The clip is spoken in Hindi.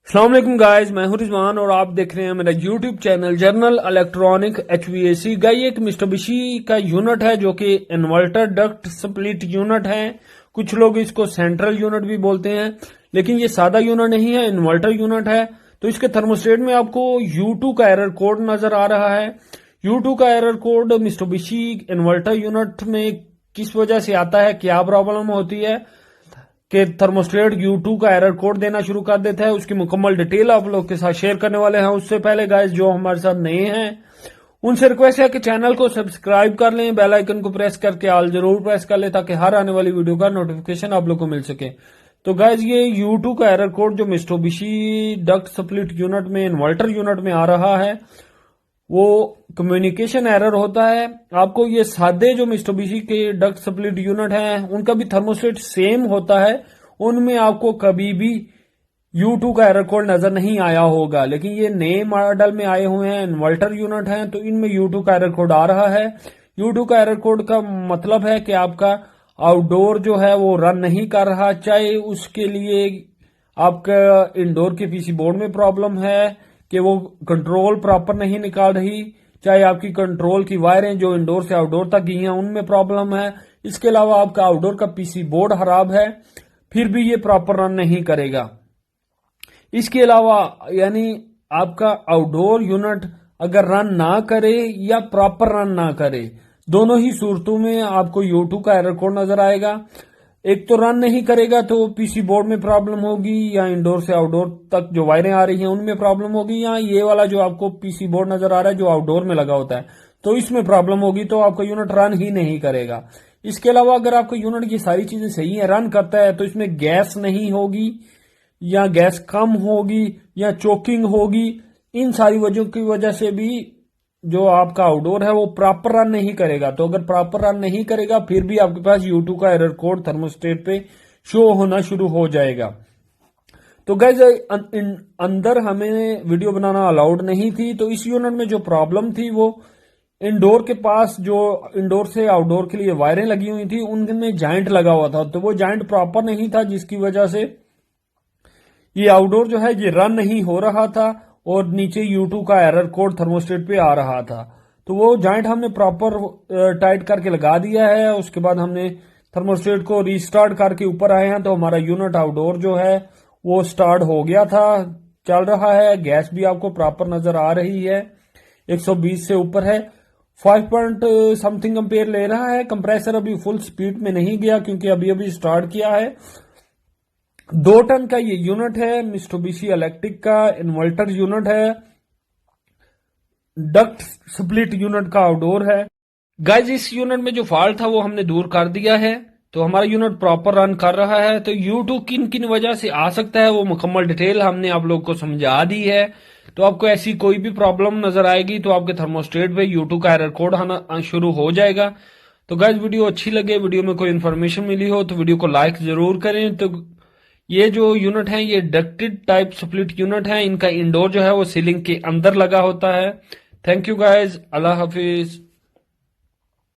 अस्सलाम वालेकुम गाइस, मैं हूं रिजवान और आप देख रहे हैं मेरा YouTube channel general electronic HVAC। Guys एक मिस्टुबिशी का यूनिट है जो कि इन्वर्टर डक्ट स्प्लिट यूनिट है। कुछ लोग इसको सेंट्रल यूनिट भी बोलते हैं, लेकिन ये सादा यूनिट नहीं है, इन्वर्टर यूनिट है। तो इसके थर्मोस्टेट में आपको U2 का एरर कोड नजर आ रहा है। U2 का एरर कोड मिस्टुबिशी इन्वर्टर यूनिट में किस वजह से आता है, क्या प्रॉब्लम होती है कि थर्मोस्टेट U2 का एरर कोड देना शुरू कर देता है, उसकी मुकम्मल डिटेल आप लोग के साथ शेयर करने वाले हैं। उससे पहले गाइस जो हमारे साथ नए हैं उनसे रिक्वेस्ट है कि चैनल को सब्सक्राइब कर लें, बेल आइकन को प्रेस करके ऑल जरूर प्रेस कर लें ताकि हर आने वाली वीडियो का नोटिफिकेशन आप लोग को मिल सके। तो गाइस ये U2 का एरर कोड जो मिस्टुबिशी डक्ट स्प्लिट यूनिट में इन्वर्टर यूनिट में आ रहा है वो कम्युनिकेशन एरर होता है। आपको ये सादे जो मिस्टुबिशी के डक्ट स्प्लिट यूनिट हैं उनका भी थर्मोस्टेट सेम होता है, उनमें आपको कभी भी U2 का एरर कोड नजर नहीं आया होगा। लेकिन ये नए मॉडल में आए हुए हैं, इन्वर्टर यूनिट हैं, तो इनमें U2 का एरर कोड आ रहा है। U2 का एरर कोड का मतलब है कि आपका आउटडोर जो है वो रन नहीं कर रहा, चाहे उसके लिए आपका इंडोर के पीसी बोर्ड में प्रॉब्लम है कि वो कंट्रोल प्रॉपर नहीं निकाल रही, चाहे आपकी कंट्रोल की वायरें जो इंडोर से आउटडोर तक गई हैं उनमें प्रॉब्लम है, इसके अलावा आपका आउटडोर का पीसी बोर्ड खराब है, फिर भी ये प्रॉपर रन नहीं करेगा। इसके अलावा यानी आपका आउटडोर यूनिट अगर रन ना करे या प्रॉपर रन ना करे, दोनों ही सूरतों में आपको U2 का एरर कोड नजर आएगा। एक तो रन नहीं करेगा तो पीसी बोर्ड में प्रॉब्लम होगी, या इंडोर से आउटडोर तक जो वायरें आ रही हैं उनमें प्रॉब्लम होगी, या ये वाला जो आपको पीसी बोर्ड नजर आ रहा है जो आउटडोर में लगा होता है तो इसमें प्रॉब्लम होगी, तो आपका यूनिट रन ही नहीं करेगा। इसके अलावा अगर आपका यूनिट की सारी चीजें सही है, रन करता है, तो इसमें गैस नहीं होगी या गैस कम होगी या चोकिंग होगी, इन सारी वजहों की वजह से भी जो आपका आउटडोर है वो प्रॉपर रन नहीं करेगा। तो अगर प्रॉपर रन नहीं करेगा फिर भी आपके पास U2 का एरर कोड थर्मोस्टेट पे शो होना शुरू हो जाएगा। तो गाइस अंदर हमें वीडियो बनाना अलाउड नहीं थी, तो इस यूनिट में जो प्रॉब्लम थी वो इंडोर के पास जो इंडोर से आउटडोर के लिए वायरें लगी हुई थी उनमें जॉइंट लगा हुआ था, तो वो जॉइंट प्रॉपर नहीं था, जिसकी वजह से ये आउटडोर जो है ये रन नहीं हो रहा था और नीचे U2 का एरर कोड थर्मोस्टेट पे आ रहा था। तो वो जॉइंट हमने प्रॉपर टाइट करके लगा दिया है। उसके बाद हमने थर्मोस्टेट को रीस्टार्ट करके ऊपर आए हैं, तो हमारा यूनिट आउटडोर जो है वो स्टार्ट हो गया था, चल रहा है। गैस भी आपको प्रॉपर नजर आ रही है, 120 से ऊपर है, 5 पॉइंट समथिंग एम्पेयर ले रहा है। कंप्रेसर अभी फुल स्पीड में नहीं गया क्योंकि अभी अभी स्टार्ट किया है। 2 टन का ये यूनिट है, मिस्टुबिशी इलेक्ट्रिक का इन्वर्टर यूनिट है, डक्ट स्प्लिट यूनिट का आउटडोर है। गाइस इस यूनिट में जो फॉल्ट था वो हमने दूर कर दिया है, तो हमारा यूनिट प्रॉपर रन कर रहा है। तो U2 किन किन वजह से आ सकता है वो मुकम्मल डिटेल हमने आप लोग को समझा दी है। तो आपको ऐसी कोई भी प्रॉब्लम नजर आएगी तो आपके थर्मोस्टेट पे U2 का एरर कोड आना शुरू हो जाएगा। तो गाइस वीडियो अच्छी लगे, वीडियो में कोई इन्फॉर्मेशन मिली हो तो वीडियो को लाइक जरूर करें। तो ये जो यूनिट है ये डक्टेड टाइप स्प्लिट यूनिट है, इनका इंडोर जो है वो सीलिंग के अंदर लगा होता है। Thank you guys, Allah Hafiz.